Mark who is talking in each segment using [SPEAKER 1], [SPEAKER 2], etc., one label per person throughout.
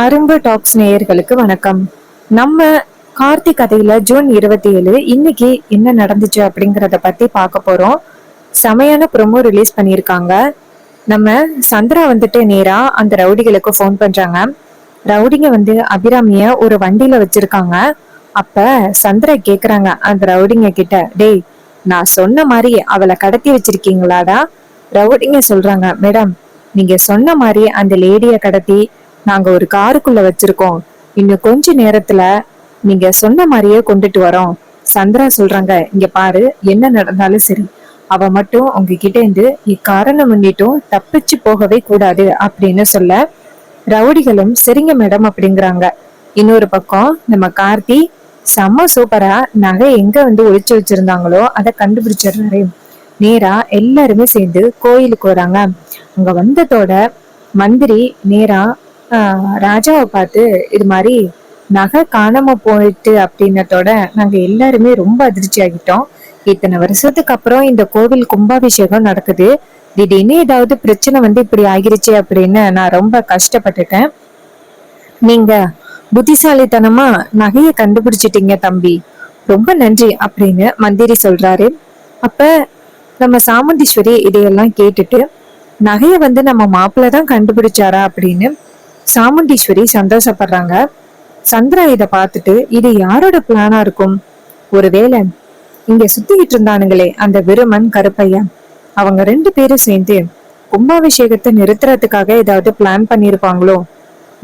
[SPEAKER 1] அரும்பு டாக்ஸ் நேயர்களுக்கு வணக்கம். நம்ம கார்த்தி கதையில ஜூன் 27 இன்னைக்கு என்ன நடந்துச்சு அப்படிங்கறத பத்தி பார்க்க போறோம். செமையான ப்ரோமோ ரிலீஸ் பண்ணியிருக்காங்க. நம்ம சந்திரா வந்துட்டு நேரா அந்த ரவுடிகளுக்கு ஃபோன் பண்றாங்க. ரவுடிங்க வந்து அபிராமிய ஒரு வண்டியில வச்சிருக்காங்க. அப்ப சந்திரா கேக்குறாங்க அந்த ரவுடிங்க கிட்ட, டேய், நான் சொன்ன மாதிரி அவளை கடத்தி வச்சிருக்கீங்களாடா? ரவுடிங்க சொல்றாங்க, மேடம், நீங்க சொன்ன மாதிரி அந்த லேடிய கடத்தி நாங்க ஒரு காருக்குள்ள வச்சிருக்கோம். இன்னும் கொஞ்ச நேரத்துல நீங்க சொன்ன மாதிரியே கொண்டுட்டு வரோம். சந்திரா சொல்றாங்க, இங்க பாரு, என்ன நடந்தாலும் சரி, அவ மட்டும் உங்ககிட்ட இருந்து இக்காரணம் முன்னிட்டும் தப்பிச்சு போகவே கூடாது அப்படின்னு சொல்ல, ரவுடிகளும் சரிங்க மேடம் அப்படிங்கிறாங்க. இன்னொரு பக்கம் நம்ம கார்த்தி செம்ம சூப்பரா நகை எங்க வந்து ஒளிச்சு வச்சிருந்தாங்களோ அதை கண்டுபிடிச்சிடுறாரு. நேரா எல்லாருமே சேர்ந்து கோயிலுக்கு வராங்க. அங்க வந்ததோட மந்திரி நேரா ராஜாவை பார்த்து, இது மாதிரி நகை காணாம போயிட்டு அப்படின்னதோட நாங்க எல்லாருமே ரொம்ப அதிர்ச்சி ஆகிட்டோம். இத்தனை வருஷத்துக்கு அப்புறம் இந்த கோவில் கும்பாபிஷேகம் நடக்குது, திடீர்னு ஏதாவது பிரச்சனை வந்து இப்படி ஆகிருச்சு அப்படின்னு நான் ரொம்ப கஷ்டப்பட்டுட்டேன். நீங்க புத்திசாலித்தனமா நகைய கண்டுபிடிச்சிட்டீங்க தம்பி, ரொம்ப நன்றி அப்படின்னு மந்திரி சொல்றாரு. அப்ப நம்ம சாமுண்டீஸ்வரி இதையெல்லாம் கேட்டுட்டு, நகைய வந்து நம்ம மாப்பிள்ள தான் கண்டுபிடிச்சாரா அப்படின்னு சாமுண்டீஸ்வரி சந்தோஷப்படுறாங்க. சந்திரா இத பார்த்துட்டு, இது யாரோட பிளானா இருக்கும்? ஒருவேளை இங்க சுத்திக்கிட்டு இருந்தானுங்களே அந்த விருமன் கருப்பையன், அவங்க ரெண்டு பேரும் சேர்ந்து கும்பாபிஷேகத்தை நிறுத்துறதுக்காக ஏதாவது பிளான் பண்ணிருப்பாங்களோ?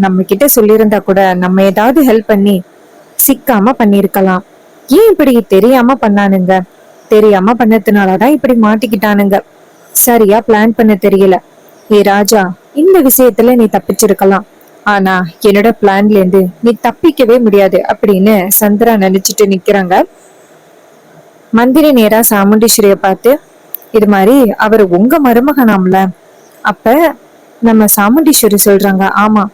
[SPEAKER 1] நம்ம கிட்ட சொல்லியிருந்தா கூட நம்ம ஏதாவது ஹெல்ப் பண்ணி சிக்காம பண்ணிருக்கலாம். ஏன் இப்படி தெரியாம பண்ணானுங்க? தெரியாம பண்ணதுனாலதான் இப்படி மாட்டிக்கிட்டானுங்க. சரியா பிளான் பண்ண தெரியல. ஏ ராஜா, இந்த விஷயத்துல நீ தப்பிச்சிருக்கலாம், ஆனா என்னோட பிளான்ல இருந்து நீ தப்பிக்கவே முடியாது அப்படின்னு சந்திரா நினைச்சிட்டு நிக்கிறாங்க. மந்திரி நேரா சாமுண்டீஸ்வரிய பார்த்து, இது மாதிரி அவர் உங்க மருமகனாம்ல? அப்ப நம்ம சாமுண்டீஸ்வரி சொல்றாங்க, ஆமா,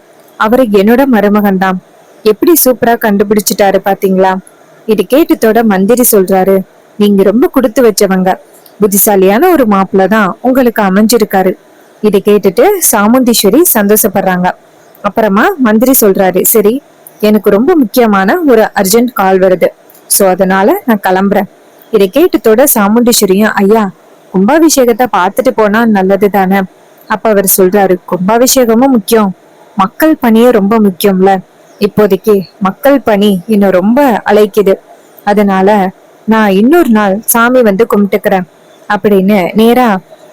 [SPEAKER 1] அவரு என்னோட மருமகன் தான். எப்படி சூப்பரா கண்டுபிடிச்சிட்டாரு பாத்தீங்களா? இது கேட்டதோட மந்திரி சொல்றாரு, நீங்க ரொம்ப கொடுத்து வச்சவங்க, புத்திசாலியான ஒரு மாப்பிள்ள தான் உங்களுக்கு அமைஞ்சிருக்காரு. இதை கேட்டுட்டு சாமுண்டீஸ்வரி சந்தோஷப்படுறாங்க. அப்புறமா மந்திரி சொல்றாரு, சரி, எனக்கு ரொம்ப முக்கியமான ஒரு அர்ஜென்ட் கால் வருது, சோ அதனால நான் கிளம்புறேன். இதை கேட்டதோட சாமுண்டீஸ்வரியும், ஐயா, கும்பாபிஷேகத்தை பார்த்துட்டு போனா நல்லது தானே? அப்ப அவர் சொல்றாரு, கும்பாபிஷேகமும் முக்கியம், மக்கள் பணியும் ரொம்ப முக்கியம்ல. இப்போதைக்கு மக்கள் பணி இன்னும் ரொம்ப அழைக்குது, அதனால நான் இன்னொரு நாள் சாமி வந்து கும்பிட்டுக்கிறேன் அப்படின்னு நேரா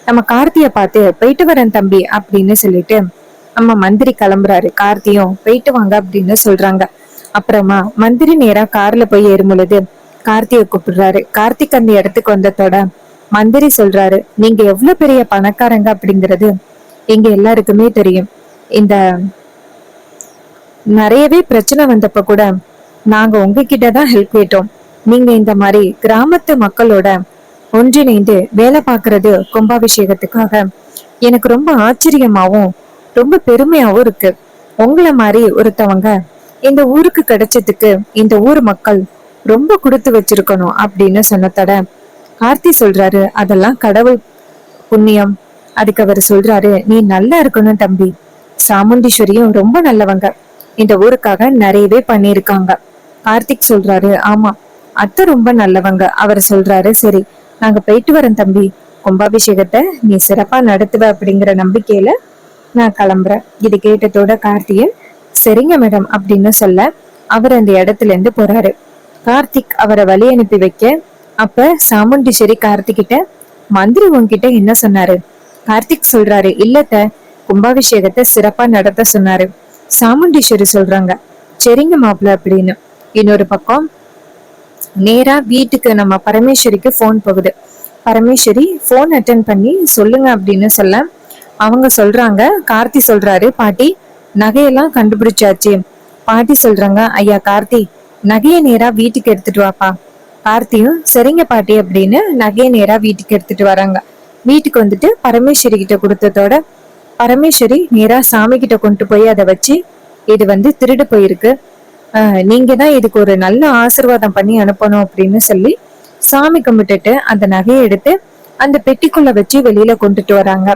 [SPEAKER 1] நம்ம கார்த்திய பார்த்து, போயிட்டு வரேன் தம்பி அப்படின்னு சொல்லிட்டு நம்ம மந்திரி கிளம்புறாரு. கார்த்தியும் போயிட்டு வாங்க அப்படின்னு சொல்றாங்க. அப்புறமா மந்திரி நேரா கார்ல போய் ஏறும் பொழுது கார்த்திய கூப்பிடுறாரு. கார்த்திக் அந்த இடத்துக்கு வந்ததோட மந்திரி சொல்றாரு, நீங்க எவ்வளவு பெரிய பணக்காரங்க அப்படிங்கிறது எங்க எல்லாருக்குமே தெரியும். இந்த நிறையவே பிரச்சனை வந்தப்ப கூட நாங்க உங்ககிட்டதான் ஹெல்ப் கேட்டோம். நீங்க இந்த மாதிரி கிராமத்து மக்களோட ஒன்றிணைந்து வேலை பார்க்கறது கும்பாபிஷேகத்துக்காக எனக்கு ரொம்ப ஆச்சரியமாவும் ரொம்ப பெருமையாவும் இருக்கு. உங்களை மாதிரி ஒருத்தவங்க இந்த ஊருக்கு கிடைச்சதுக்கு இந்த ஊர் மக்கள் ரொம்ப கொடுத்து வச்சிருக்கணும் அப்படின்னு சொன்னதோட கார்த்தி சொல்றாரு, அதெல்லாம் கடவுள் புண்ணியம். அதுக்கு அவர் சொல்றாரு, நீ நல்லா இருக்கணும் தம்பி. சாமுண்டீஸ்வரியும் ரொம்ப நல்லவங்க, இந்த ஊருக்காக நிறையவே பண்ணிருக்காங்க. கார்த்திக் சொல்றாரு, ஆமா, அத்தை ரொம்ப நல்லவங்க. அவர் சொல்றாரு, சரி, நாங்க போயிட்டு வரோம் தம்பி, கும்பாபிஷேகத்தை நீ சிறப்பா நடத்துவ அப்படிங்கிற நம்பிக்கையில நான் கிளம்புறேன். இது கேட்டதோட கார்த்தியன், சரிங்க மேடம் அப்படின்னு சொல்ல அவர் அந்த இடத்துல இருந்து போறாரு. கார்த்திக் அவரை வழி அனுப்பி வைக்க, அப்ப சாமுண்டீஸ்வரி கார்த்திகிட்ட, மந்திரி உன்கிட்ட என்ன சொன்னாரு? கார்த்திக் சொல்றாரு, இல்லத்த, கும்பாபிஷேகத்தை சிறப்பா நடத்த சொன்னாரு. சாமுண்டீஸ்வரி சொல்றாங்க, சரிங்க மாப்பிள்ள அப்படின்னு. இன்னொரு பக்கம் நேரா வீட்டுக்கு நம்ம பரமேஸ்வரிக்கு போன் போகுது. பரமேஸ்வரி போன் அட்டன் பண்ணி சொல்லுங்க அப்படின்னு சொல்ல அவங்க சொல்றாங்க, கார்த்தி சொல்றாரு, பாட்டி, நகையெல்லாம் கண்டுபிடிச்சாச்சு. பாட்டி சொல்றாங்க, ஐயா கார்த்தி, நகைய நேரா வீட்டுக்கு எடுத்துட்டு வாப்பா. கார்த்தியும் சரிங்க பாட்டி அப்படின்னு நகைய நேரா வீட்டுக்கு எடுத்துட்டு வராங்க. வீட்டுக்கு வந்துட்டு பரமேஸ்வரி கிட்ட கொடுத்ததோட பரமேஸ்வரி நேரா சாமி கிட்ட கொண்டு போய் அதை வச்சு, இது வந்து திருடு போயிருக்கு, நீங்க தான் இதுக்கு ஒரு நல்ல ஆசீர்வாதம் பண்ணி அனுப்பணும் அப்படின்னு சொல்லி சாமி கும்பிட்டுட்டு அந்த நகையை எடுத்து அந்த பெட்டிக்குள்ள வச்சு வெளியில கொண்டுட்டு வராங்க.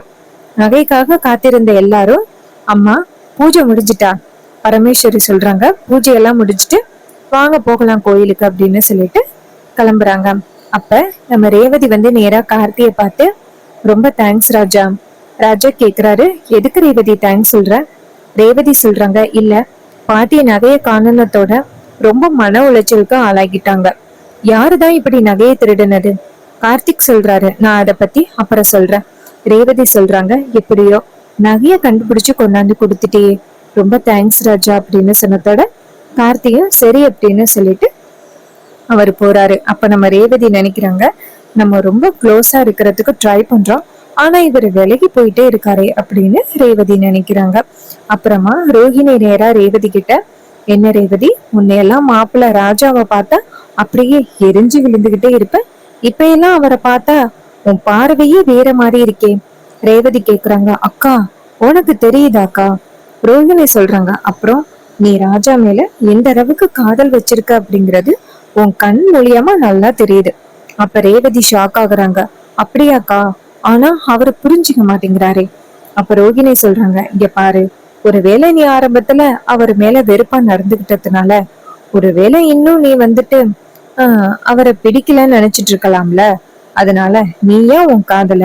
[SPEAKER 1] நகைக்காக காத்திருந்த எல்லாரும், அம்மா, பூஜை முடிஞ்சிட்டா, பரமேஸ்வரி சொல்றாங்க, பூஜையெல்லாம் முடிச்சுட்டு வாங்க போகலாம் கோயிலுக்கு அப்படின்னு சொல்லிட்டு கிளம்புறாங்க. அப்ப நம்ம ரேவதி நேரா கார்த்தியை பார்த்து, ரொம்ப தேங்க்ஸ் ராஜா. ராஜா கேக்குறாரு, எதுக்கு ரேவதி தேங்க்ஸ் சொல்ற? ரேவதி சொல்றாங்க, இல்ல பாட்டிய நகைய காரணத்தோட ரொம்ப மன உளைச்சலுக்கு ஆளாகிட்டாங்க. யாருதான் இப்படி நகையை திருடுனது? கார்த்திக் சொல்றாரு, நான் அதை பத்தி அப்புறம் சொல்றேன். ரேவதி சொல்றாங்க, எப்படியோ நகைய கண்டுபிடிச்சு கொண்டாந்து கொடுத்துட்டே, ரொம்ப தேங்க்ஸ் ராஜா அப்படின்னு சொன்னதோட கார்த்தியும் சரி அப்படின்னு சொல்லிட்டு அவர் போறாரு. அப்ப நம்ம ரேவதி நினைக்கிறாங்க, நம்ம ரொம்ப க்ளோஸா இருக்கிறதுக்கு ட்ரை பண்றோம், ஆனா இவர் விலகி போயிட்டே இருக்காரே அப்படின்னு ரேவதி நினைக்கிறாங்க. அப்புறமா ரோஹிணி நேரா ரேவதி கிட்ட, என்ன ரேவதி, முன்னையெல்லாம் மாப்பிள்ள ராஜாவை பார்த்தா அப்படியே எரிஞ்சு விழுந்துகிட்டே இருப்ப, இப்ப எல்லாம் அவரை பார்த்தா உன் பார்வையே வேற மாதிரி இருக்கே. ரேவதி கேக்குறாங்க, அக்கா உனக்கு தெரியுதாக்கா? ரோஹிணி சொல்றாங்க, அப்புறம் நீ ராஜா மேல எந்த அளவுக்கு காதல் வச்சிருக்க அப்படிங்கிறது உன் கண் மூலியமா நல்லா தெரியுது. அப்ப ரேவதி ஷாக் ஆகுறாங்க, அப்படியாக்கா? ஆனா அவரு புரிஞ்சுக்க மாட்டேங்கிறாரே. அப்ப ரோகிணி சொல்றாங்க, இங்க பாரு, ஒருவேளை நீ ஆரம்பத்துல அவர் மேல வெறுப்பா நடந்துகிட்டதுனால ஒருவேளை இன்னும் நீ அவரை பிடிக்கலன்னு நினைச்சிட்டு இருக்கலாம்ல. அதனால நீயே உன் காதல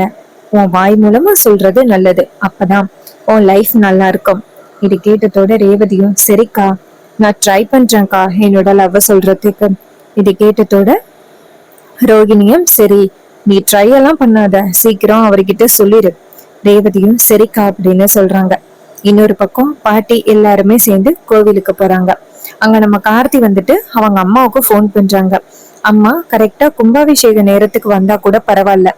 [SPEAKER 1] உன் வாய் மூலமா சொல்றது நல்லது. அப்பதான் உன் லைஃப் நல்லா இருக்கும். இது கேட்டதோட ரேவதியும், சரிக்கா நான் ட்ரை பண்றேன்க்கா என்னோட லவ் சொல்றதுக்கு. இது கேட்டதோட ரோகிணியும், சரி நீ ட்ரை எல்லாம் பண்ணாத, சீக்கிரம் அவர்கிட்ட சொல்லிடு. ரேவதியும் சரிக்கா அப்படின்னு சொல்றாங்க. இன்னொரு பக்கம் பாட்டி எல்லாருமே சேர்ந்து கோவிலுக்கு போறாங்க. அங்க நம்ம கார்த்தி அவங்க அம்மாவுக்கு போன் பண்றாங்க. அம்மா கரெக்டா கும்பாபிஷேக நேரத்துக்கு வந்தா கூட பரவாயில்ல,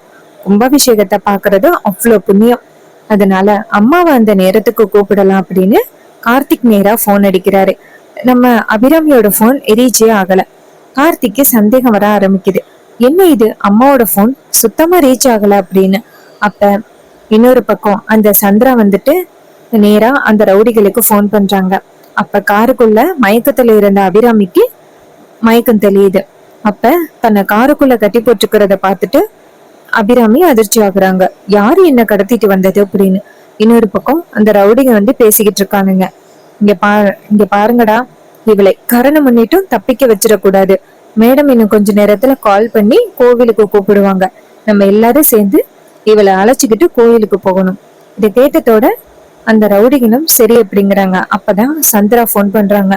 [SPEAKER 1] கும்பாபிஷேகத்தை பாக்குறது அவ்வளவு புண்ணியம், அதனால அம்மாவை அந்த நேரத்துக்கு கூப்பிடலாம் அப்படின்னு கார்த்திக் நேரா போன் அடிக்கிறாரு. நம்ம அபிராமியோட போன் ரீச்சே ஆகல. கார்த்திக்கு சந்தேகம் வர ஆரம்பிக்குது, என்ன இது அம்மாவோட போன் சுத்தமா ரீச் ஆகல அப்படின்னு. அப்ப இன்னொரு பக்கம் அந்த சந்திரா நேரா அந்த ரவுடிகளுக்கு போன் பண்றாங்க. அப்ப காருக்குள்ள மயக்கத்துல இருந்த அபிராமிக்கு மயக்கம் தெளியுது. அப்ப தன்னை காருக்குள்ள கட்டி போட்டுக்கிறத பார்த்துட்டு அபிராமி அதிர்ச்சி ஆகுறாங்க, யாரு என்ன கடத்திட்டு வந்தது அப்படின்னு. இன்னொரு பக்கம் அந்த ரவுடிங்க பேசிக்கிட்டு இருக்கானுங்க, இங்க பாருங்கடா, இவளை கரணம் பண்ணிட்டும் தப்பிக்க வச்சிடக்கூடாது. மேடம் இன்னும் கொஞ்ச நேரத்துல கால் பண்ணி கோவிலுக்கு கூப்பிடுவாங்க, நம்ம எல்லாரும் சேர்ந்து இவளை அழைச்சுக்கிட்டு கோவிலுக்கு போகணும். இதை கேட்டதோட அந்த ரவுடிகளும் சரி அப்படிங்கிறாங்க. அப்பதான் சந்திரா போன் பண்றாங்க.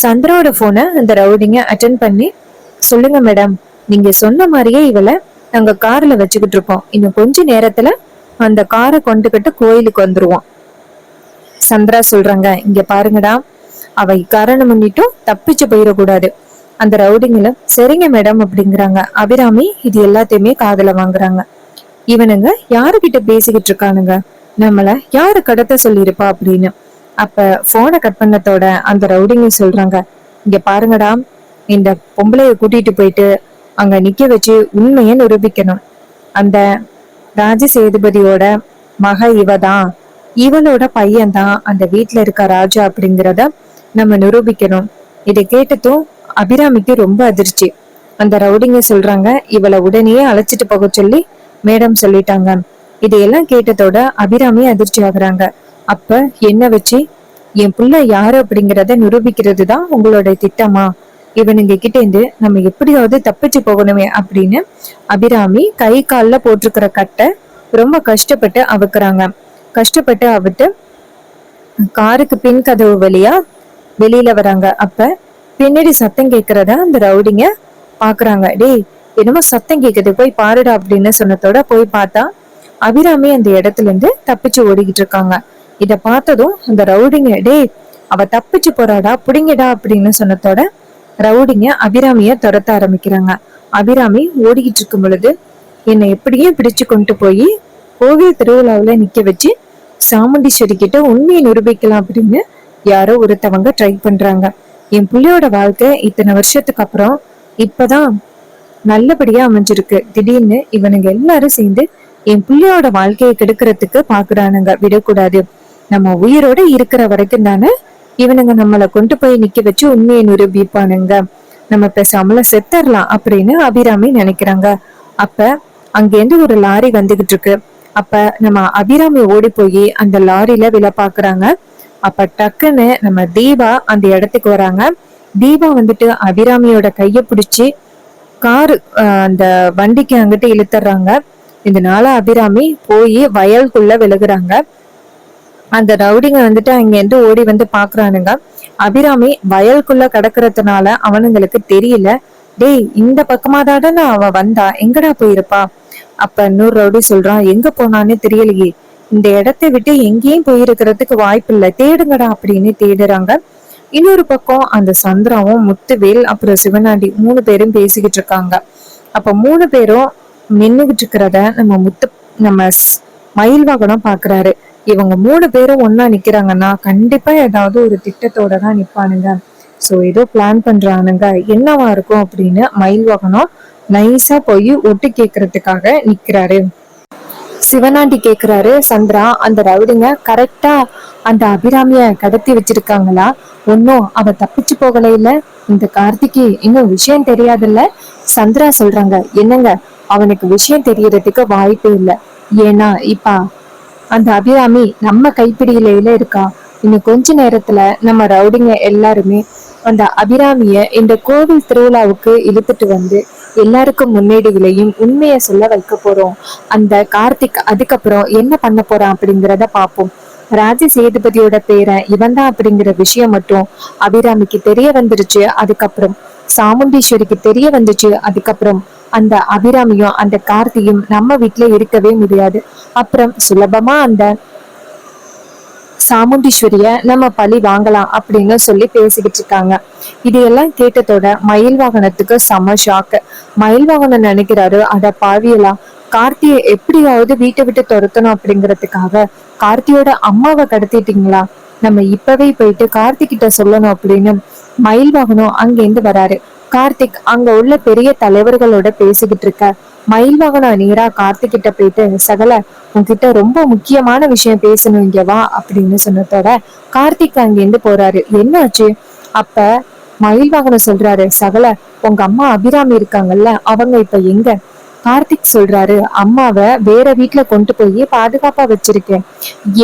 [SPEAKER 1] சந்திராவோட போனை அந்த ரவுடிங்க அட்டென்ட் பண்ணி, சொல்லுங்க மேடம், நீங்க சொன்ன மாதிரியே இவளை நாங்க கார்ல வச்சுக்கிட்டு இருக்கோம், இன்னும் கொஞ்ச நேரத்துல அந்த காரை கொண்டுகிட்டு கோயிலுக்கு வந்துருவோம். சந்திரா சொல்றாங்க, இங்க பாருங்கடா, அவை காரணம் பண்ணிட்டும் தப்பிச்சு போயிடக்கூடாது. அந்த ரவுடிங்களும் சரிங்க மேடம் அப்படிங்கிறாங்க. அபிராமி இது எல்லாத்தையுமே காதுல வாங்குறாங்க. இவனுங்க யாருகிட்ட பேசிக்கிட்டு இருக்கானுங்க, நம்மள யாரு கடத்த சொல்லிருப்பா அப்படின்னு. அப்ப போனை கட் பண்ணத்தோட அந்த ரவுடிங்க சொல்றாங்க, இங்க பாருங்கடா, இந்த பொம்பளைய கூட்டிட்டு போயிட்டு அங்க நிக்க வச்சு உண்மைய நிரூபிக்கணும். அந்த ராஜசேதுபதியோட மக இவதான், இவளோட பையன்தான் அந்த வீட்டுல இருக்க ராஜா அப்படிங்கிறத நம்ம நிரூபிக்கணும். இதை கேட்டதும் அபிராமிக்கு ரொம்ப அதிர்ச்சி. அந்த ரவுடிங்க சொல்றாங்க, இவளை உடனே அழைச்சிட்டு போக சொல்லி மேடம் சொல்லிட்டாங்க. இதையெல்லாம் கேட்டதோட அபிராமி அதிர்ச்சி ஆகுறாங்க. அப்ப என்ன வச்சு என் புள்ள யாரு அப்படிங்கிறத நிரூபிக்கிறது தான் உங்களோட திட்டமா? இவனுங்க கிட்ட இருந்து நம்ம எப்படியாவது தப்பிச்சு போகணுமே அப்படின்னு அபிராமி கை கால்ல போட்டிருக்கிற கட்டை ரொம்ப கஷ்டப்பட்டு அவுக்குறாங்க. கஷ்டப்பட்டு அவிட்டு காருக்கு பின் கதவு வழியா வெளியில வராங்க. அப்ப பின்னாடி சத்தம் கேக்குறத அந்த ரவுடிங்க பாக்குறாங்க. டேய் என்னமோ சத்தம் கேக்குது, போய் பாருடா அப்படின்னு சொன்னதோட போய் பார்த்தா அபிராமி அந்த இடத்துல இருந்து தப்பிச்சு ஓடிக்கிட்டு இருக்காங்க. இத பார்த்ததும் அந்த ரவுடிங்க, டேய் அவ தப்பிச்சு போறாடா, புடிங்கடா அப்படின்னு சொன்னதோட ரவுடிங்க அபிராமிய துரத்த ஆரம்பிக்கிறாங்க. அபிராமி ஓடிக்கிட்டு இருக்கும் பொழுது, என்னை எப்படியே பிடிச்சு கொண்டு போய் கோவில் திருவிழாவில நிக்க வச்சு சாமுண்டீஸ்வரி கிட்ட உண்மையை நிரூபிக்கலாம் அப்படின்னு யாரோ ஒருத்தவங்க ட்ரை பண்றாங்க. என் புள்ளியோட வாழ்க்கை இத்தனை வருஷத்துக்கு அப்புறம் இப்பதான் நல்லபடியா அமைஞ்சிருக்கு. திடீர்னு இவனுங்க எல்லாரும் சேர்ந்து என் புள்ளியோட வாழ்க்கையை கெடுக்கிறதுக்கு பாக்குறானுங்க. விடக்கூடாது, நம்ம உயிரோட இருக்கிற வரைக்கும் தானே இவனுங்க நம்மளை கொண்டு போய் நிக்க வச்சு உண்மையை நிரூபிப்பானுங்க, நம்ம பேசாமல செத்தரலாம் அப்படின்னு அபிராமி நினைக்கிறாங்க. அப்ப அங்கேருந்து ஒரு லாரி வந்துகிட்டு இருக்கு. அப்ப நம்ம அபிராமி ஓடி போய் அந்த லாரியில விழ பாக்குறாங்க. அப்ப டக்குன்னு நம்ம தீபா அந்த இடத்துக்கு வராங்க. தீபா வந்துட்டு அபிராமியோட கைய பிடிச்சி காரு அந்த வண்டிக்கு அங்கிட்டு இழுத்துறாங்க. இதனால அபிராமி போய் வயலுக்குள்ள விழுகுறாங்க. அந்த ரவுடிங்க வந்துட்டு அங்க இருந்து ஓடி வந்து பாக்குறானுங்க. அபிராமி வயலுக்குள்ள கிடக்குறதுனால அவனுங்களுக்கு தெரியல. டேய், இந்த பக்கமா தானே அவ வந்தா, எங்கடா போயிருப்பா? அப்ப இன்னொரு ரவுடி சொல்றான், எங்க போனான்னு தெரியலையே, இந்த இடத்தை விட்டு எங்கேயும் போயிருக்கிறதுக்கு வாய்ப்பு இல்ல, தேடுங்கடா அப்படின்னு தேடுறாங்க. இன்னொரு பக்கம் அந்த சந்திராவும் முத்துவேல் அப்புறம் சிவனாண்டி 3 பேரும் பேசிக்கிட்டு இருக்காங்க. அப்ப 3 பேரும் நின்னுகிட்டு இருக்கிறத நம்ம மயில் வாகனம் பாக்குறாரு. இவங்க 3 பேரும் ஒன்னா நிக்கிறாங்கன்னா கண்டிப்பா ஏதாவது ஒரு திட்டத்தோட தான் நிப்பானுங்க. சோ ஏதோ பிளான் பண்றானுங்க, என்னவா இருக்கும் அப்படின்னு மயில் வாகனம் நைஸா போய் ஒட்டு கேக்குறதுக்காக நிக்கிறாரு. சிவனாண்டி கேக்குறாரு, சந்திரா, அந்த ரவுடிங்க கரெக்டா அந்த அபிராமிய கடத்தி வச்சிருக்காங்களா? ஒன்னும் அவ தப்பிச்சு போகல இல்ல? இந்த கார்த்திக்கு இன்னும் விஷயம் தெரியாதுல்ல? சந்திரா சொல்றாங்க, என்னங்க, அவனுக்கு விஷயம் தெரியறதுக்கு வாய்ப்பே இல்ல. ஏன்னா இப்ப அந்த அபிராமி நம்ம கைப்பிடியில இருக்கா. இன்னும் கொஞ்ச நேரத்துல நம்ம ரவுடிங்க எல்லாருமே அந்த அபிராமிய இந்த கோவில் திருவிழாவுக்கு இழுத்துட்டு வந்து எல்லாருக்கும் முன்னேடிகளையும் உண்மைய சொல்ல வைக்க போறோம். அந்த கார்த்திக் அதுக்கப்புறம் என்ன பண்ண போறான் அப்படிங்கிறத பாப்போம். ராஜ சேதுபதியோட பேரன் இவன் தான் அப்படிங்கிற விஷயம் மட்டும் அபிராமிக்கு தெரிய வந்துருச்சு. அதுக்கப்புறம் சாமுண்டீஸ்வரிக்கு தெரிய வந்துச்சு. அதுக்கப்புறம் அந்த அபிராமியும் அந்த கார்த்தியும் நம்ம வீட்டுல இருக்கவே முடியாது. அப்புறம் சுலபமா அந்த சாமுண்டீஸ்வரிய நம்ம பழி வாங்கலாம் அப்படின்னு சொல்லி பேசிக்கிட்டு இருக்காங்க. இதையெல்லாம் கேட்டதோட மயில் வாகனத்துக்கு செம ஷாக்கு. மயில் வாகனம் நினைக்கிறாரு, அத பாவியலா, கார்த்திய எப்படியாவது வீட்டை விட்டு துரத்தணும் அப்படிங்கறதுக்காக கார்த்தியோட அம்மாவை கடத்திட்டீங்களா? நம்ம இப்பவே போயிட்டு கார்த்திகிட்ட சொல்லணும் அப்படின்னு மயில் வாகனம் அங்கிருந்து வராரு. கார்த்திக் அங்க உள்ள பெரிய தலைவர்களோட பேசிக்கிட்டு இருக்க. மயில் வாகனம் நேரா கார்த்திக் கிட்ட போயிட்டு, சகல, உன்கிட்ட ரொம்ப முக்கியமான விஷயம் பேசணும், இங்க வா அப்படின்னு சொன்னதோட கார்த்திக் அங்கிருந்து போறாரு. என்னாச்சு? அப்ப மயில் வாகனம் சொல்றாரு, சகல, உங்க அம்மா அபிராமி இருக்காங்கல்ல, அவங்க இப்ப எங்க? கார்த்திக் சொல்றாரு, அம்மாவை வேற வீட்டுல கொண்டு போய் பாதுகாப்பா வச்சிருக்கேன்.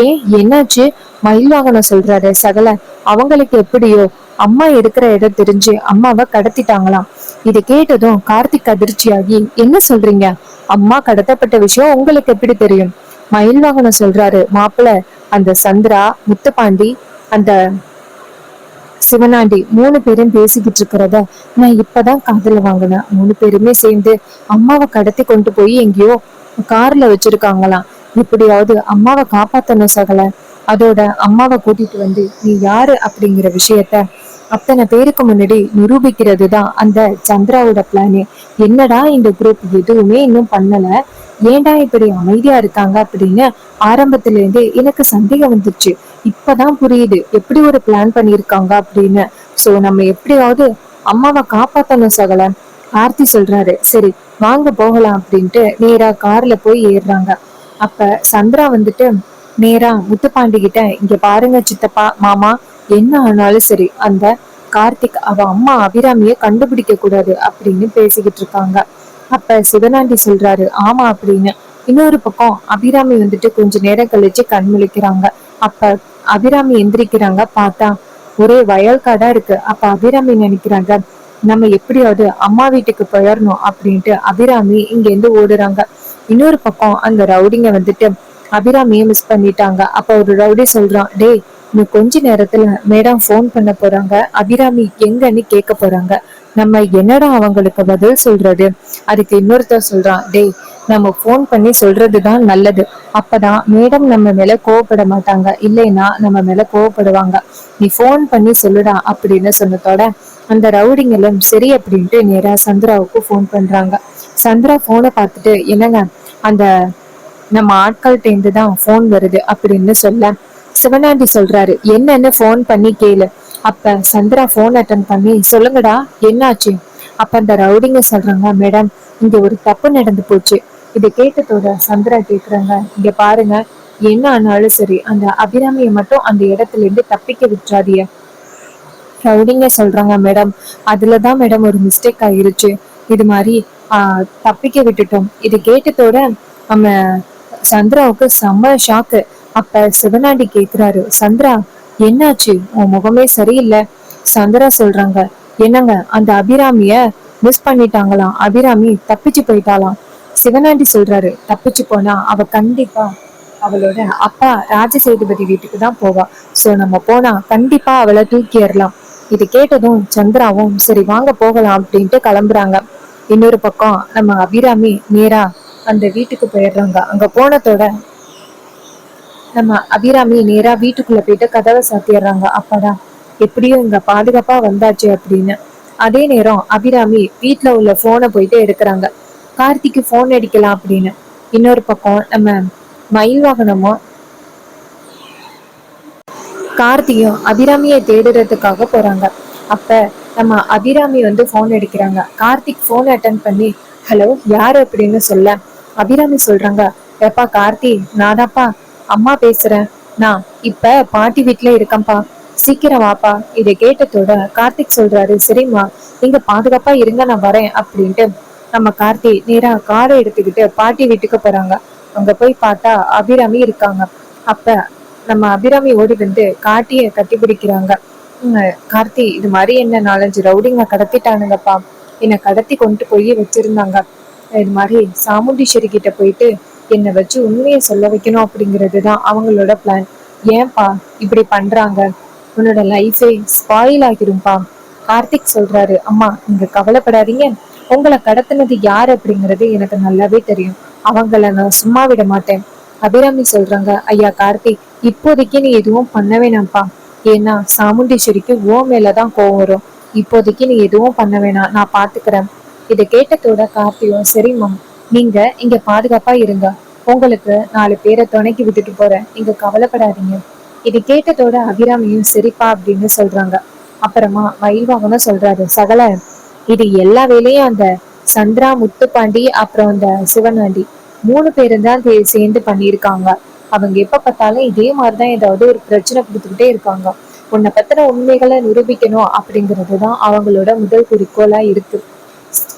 [SPEAKER 1] ஏன், என்னாச்சு? மயில் வாகனம் சொல்றாரு, சகல, அவங்களுக்கு எப்படியோ அம்மா இருக்கிற இடம் தெரிஞ்சு அம்மாவை கடத்திட்டாங்களாம். இதை கேட்டதும் கார்த்திக் அதிர்ச்சியாகி, என்ன சொல்றீங்க? அம்மா கடத்தப்பட்ட விஷயம் உங்களுக்கு எப்படி தெரியும்? மயில் வாகனம் சொல்றாரு, மாப்பிள்ள, அந்த சந்திரா, முத்துப்பாண்டி, அந்த சிவனாண்டி 3 பேரும் பேசிக்கிட்டு இருக்கிறத நான் இப்பதான் காதுல வாங்கினேன். 3 பேருமே சேர்ந்து அம்மாவை கடத்தி கொண்டு போய் எங்கேயோ கார்ல வச்சிருக்காங்களாம். எப்படியாவது அம்மாவை காப்பாத்தணும் சகல. அதோட அம்மாவை கூட்டிட்டு வந்து நீ யாரு அப்படிங்கிற விஷயத்த அத்தனை பேருக்கு முன்னாடி நிரூபிக்கிறது தான் அந்த சந்திராவோட பிளானு. என்னடா இந்த குரூப் எதுவுமே இன்னும் பண்ணல, ஏன்டா இப்படி அமைதியா இருக்காங்க அப்படின்னு ஆரம்பத்துல இருந்தே எனக்கு சந்தேகம் வந்துச்சு. இப்பதான் புரியுது எப்படி ஒரு பிளான் பண்ணிருக்காங்க அப்படின்னு. சோ நம்ம எப்படியாவது அம்மாவை காப்பாத்தணும் சகல. ஆர்த்தி சொல்றாரு, சரி வாங்க போகலாம் அப்படின்ட்டு நேரா கார்ல போய் ஏறுறாங்க. அப்ப சந்திரா வந்துட்டு நேரா முத்துப்பாண்டி கிட்ட, இங்க பாருங்க சித்தப்பா, மாமா, என்ன ஆனாலும் சரி அந்த கார்த்திக் அவ அம்மா அபிராமிய கண்டுபிடிக்க கூடாது அப்படின்னு பேசிக்கிட்டு இருக்காங்க. அப்ப சிவனாண்டி சொல்றாரு, ஆமா அப்படின்னு. இன்னொரு பக்கம் அபிராமி வந்துட்டு கொஞ்ச நேரம் கழிச்சு கண் முழிக்கிறாங்க. அப்ப அபிராமி எந்திரிக்கிறாங்க. பார்த்தா ஒரே வயல்காடா இருக்கு. அப்ப அபிராமி நினைக்கிறாங்க, நம்ம எப்படியாவது அம்மா வீட்டுக்கு போயிடணும் அப்படின்ட்டு அபிராமி இங்க இருந்து ஓடுறாங்க. இன்னொரு பக்கம் அந்த ரவுடிங்க வந்துட்டு அபிராமியை மிஸ் பண்ணிட்டாங்க. அப்ப ஒரு ரவுடி சொல்றான், டேய், இன்னும் கொஞ்ச நேரத்துல மேடம் போன் பண்ண போறாங்க, அபிராமி எங்கன்னு கேட்க போறாங்க, நம்ம என்னடா அவங்களுக்கு பதில் சொல்றது? அதுக்கு இன்னொருத்தர் சொல்றான், டேய், நம்ம போன் பண்ணி சொல்றதுதான் நல்லது, அப்பதான் மேடம் நம்ம மேல கோவப்பட மாட்டாங்க, இல்லைன்னா நம்ம மேல கோவப்படுவாங்க, நீ போன் பண்ணி சொல்லுடா அப்படின்னு சொன்னதோட அந்த ரவுடிங்களும் சரி அப்படின்ட்டு நேரா சந்திராவுக்கு போன் பண்றாங்க. சந்திரா போனை பார்த்துட்டு, என்னங்க, அந்த நம்ம ஆட்கள்கிட்ட இருந்து தான் போன் வருது அப்படின்னு சொல்ல சிவனாண்டி சொல்றாரு, என்னன்னு போன் பண்ணி கேளு. அப்ப சந்திரா போன் அட்டன் பண்ணி, சொல்லுங்கடா, என்னாச்சு? அப்ப அந்த ரவுடிங்க சொல்றாங்க, மேடம், இங்க ஒரு தப்பு நடந்து போச்சு. இதை கேட்டதோட சந்திரா கேக்குறாங்க, இங்க பாருங்க, என்ன ஆனாலும் சரி அந்த அபிராமியை மட்டும் அந்த இடத்துல இருந்து தப்பிக்க விட்டுறாதிய. ரவுடிங்க சொல்றாங்க, மேடம், அதுலதான் மேடம் ஒரு மிஸ்டேக் ஆயிருச்சு, இது மாதிரி தப்பிக்க விட்டுட்டோம். இது கேட்டதோட நம்ம சந்திராவுக்கு செம்ம ஷாக்கு. அப்ப சிவனாண்டி கேக்குறாரு, சந்திரா, என்னாச்சு? உன் முகமே சரியில்லை. சந்திரா சொல்றாங்க. என்னங்க, அந்த அபிராமிய மிஸ் பண்ணிட்டாங்களாம். அபிராமி தப்பிச்சு போயிட்டாளாம். சிவனாண்டி சொல்றாரு, தப்பிச்சு போனா அவ கண்டிப்பா அவளோட அப்பா ராஜசேதுபதி வீட்டுக்கு தான் போவா. சோ நம்ம போனா கண்டிப்பா அவளை தூக்கிடலாம். இது கேட்டதும் சந்திராவும் சரி வாங்க போகலாம் அப்படின்ட்டு கிளம்புறாங்க. இன்னொரு பக்கம் நம்ம அபிராமி நேரா அந்த வீட்டுக்கு போயிடுறாங்க. அங்க போனதோட நம்ம அபிராமி நேரா வீட்டுக்குள்ள போயிட்டு கதவை சாத்திடுறாங்க. அப்பதான் எப்படியும் இங்க பாதுகாப்பா வந்தாச்சு அப்படின்னு. அதே நேரம் அபிராமி வீட்டுல உள்ள போனை போயிட்டு எடுக்கிறாங்க. கார்த்திக்கு போன் அடிக்கலாம் அப்படின்னு. இன்னொரு பக்கம் நம்ம மயில் வாகனமும் கார்த்தியும் அபிராமியை தேடுறதுக்காக போறாங்க. அப்ப நம்ம அபிராமி வந்து போன் எடுக்கிறாங்க. கார்த்திக் போன் அட்டன் பண்ணி ஹலோ யாரு அப்படின்னு சொல்ல அபிராமி சொல்றாங்க, எப்பா கார்த்தி, நாதாப்பா அம்மா பேசுறேன். நான் இப்ப பாட்டி வீட்டுல இருக்கேன்ப்பா, சீக்கிரம் வாப்பா. இதை கேட்டதோட கார்த்திக் சொல்றாரு, சரிம்மா நீங்க பாதுகாப்பா இருங்க, நான் வரேன் அப்படின்ட்டு நம்ம கார்த்தி நேரா காரை எடுத்துக்கிட்டு பாட்டி வீட்டுக்கு போறாங்க. அங்க போய் பார்த்தா அபிராமி இருக்காங்க. அப்ப நம்ம அபிராமி ஓடி வந்து கார்த்திய கட்டி பிடிக்கிறாங்க. கார்த்தி, இது மாதிரி என்ன 4-5 ரவுடிங்க கடத்திட்டானுங்கப்பா, என்னை கடத்தி கொண்டு போய் வச்சிருந்தாங்க. இது மாதிரி சாமுண்டீஸ்வரி கிட்ட போயிட்டு என்னை வச்சு உண்மையை சொல்ல வைக்கணும் அப்படிங்கிறது தான் அவங்களோட பிளான். ஏன்பா இப்படி பண்றாங்க? உன்னோட லைஃபே ஸ்பாயில் ஆகிரும்பா. கார்த்திக் சொல்றாரு, அம்மா நீங்க கவலைப்படாதீங்க, உங்களை கடத்தினது யார் அப்படிங்கிறது எனக்கு நல்லாவே தெரியும். அவங்கள நான் சும்மா விட மாட்டேன். அபிராமி சொல்றாங்க, ஐயா கார்த்திக், இப்போதைக்கு நீ எதுவும் பண்ண வேணாம்ப்பா. ஏன்னா சாமுண்டீஸ்வரிக்கு ஓ மேலதான் கோவம் வரும். இப்போதைக்கு நீ எதுவும் பண்ண வேணாம், நான் பாத்துக்கிறேன். இதை கேட்டதோட கார்த்தியும் சரிம்மா, நீங்க இங்க பாதுகாப்பா இருங்க, உங்களுக்கு 4 பேரை துணைக்கி விட்டுட்டு போறேன், நீங்க கவலைப்படாதீங்க. இது கேட்டதோட அபிராமியும் சரிப்பா அப்படின்னு சொல்றாங்க. அப்புறமா மயில்வாகனும் சொல்றாரு, சகல இது எல்லா வேலையும் அந்த சந்திரா, முத்துப்பாண்டி அப்புறம் அந்த சிவனாண்டி 3 பேரும் தான் சேர்ந்து பண்ணியிருக்காங்க. அவங்க எப்ப பார்த்தாலும் இதே மாதிரிதான் ஏதாவது ஒரு பிரச்சனை கொடுத்துக்கிட்டே இருக்காங்க. உன்னை பத்தின உண்மைகளை நிரூபிக்கணும் அப்படிங்கிறது தான் அவங்களோட முதல் குறிக்கோளா இருக்கு.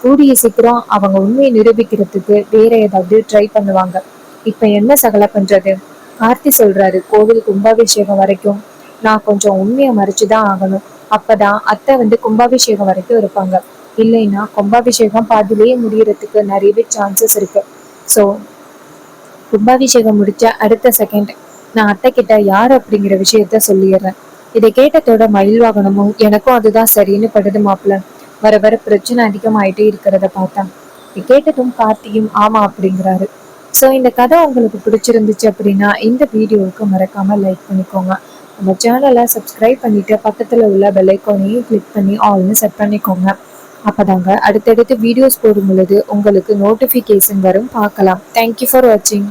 [SPEAKER 1] கூடிய சீக்கிரம் அவங்க உண்மையை நிரூபிக்கிறதுக்கு வேற ஏதாவது ட்ரை பண்ணுவாங்க. இப்ப என்ன சகல பண்றது? கார்த்தி சொல்றாரு, கோவில் கும்பாபிஷேகம் வரைக்கும் நான் கொஞ்சம் உண்மையை மறைச்சுதான் ஆகணும். அப்பதான் அத்தை வந்து கும்பாபிஷேகம் வரைக்கும் இருப்பாங்க. இல்லைன்னா கும்பாபிஷேகம் பாதிலேயே முடியறதுக்கு நிறையவே சான்சஸ் இருக்கு. ஸோ கும்பாபிஷேகம் முடிச்ச அடுத்த செகண்ட் நான் அத்தை கிட்ட யார் அப்படிங்கிற விஷயத்த சொல்லிடுறேன். இதை கேட்டதோட மயில் வாகனமும் எனக்கும் அதுதான் சரின்னு படுது மாப்பிள்ள. வர வர பிரச்சனை அதிகமாயிட்டே இருக்கிறத பார்த்தா கேட்டதும் கார்த்தியும் ஆமா அப்படிங்கிறாரு. ஸோ இந்த கதை உங்களுக்கு பிடிச்சிருந்துச்சு அப்படின்னா இந்த வீடியோவுக்கு மறக்காம லைக் பண்ணிக்கோங்க. நம்ம சேனலை சப்ஸ்கிரைப் பண்ணிட்டு பக்கத்துல உள்ள பெல் ஐகானையும் கிளிக் பண்ணி ஆல்னு செட் பண்ணிக்கோங்க. அப்பதாங்க அடுத்தடுத்து வீடியோஸ் போடும் பொழுது உங்களுக்கு நோட்டிஃபிகேஷன் வரும், பார்க்கலாம். தேங்க்யூ ஃபார் வாட்சிங்.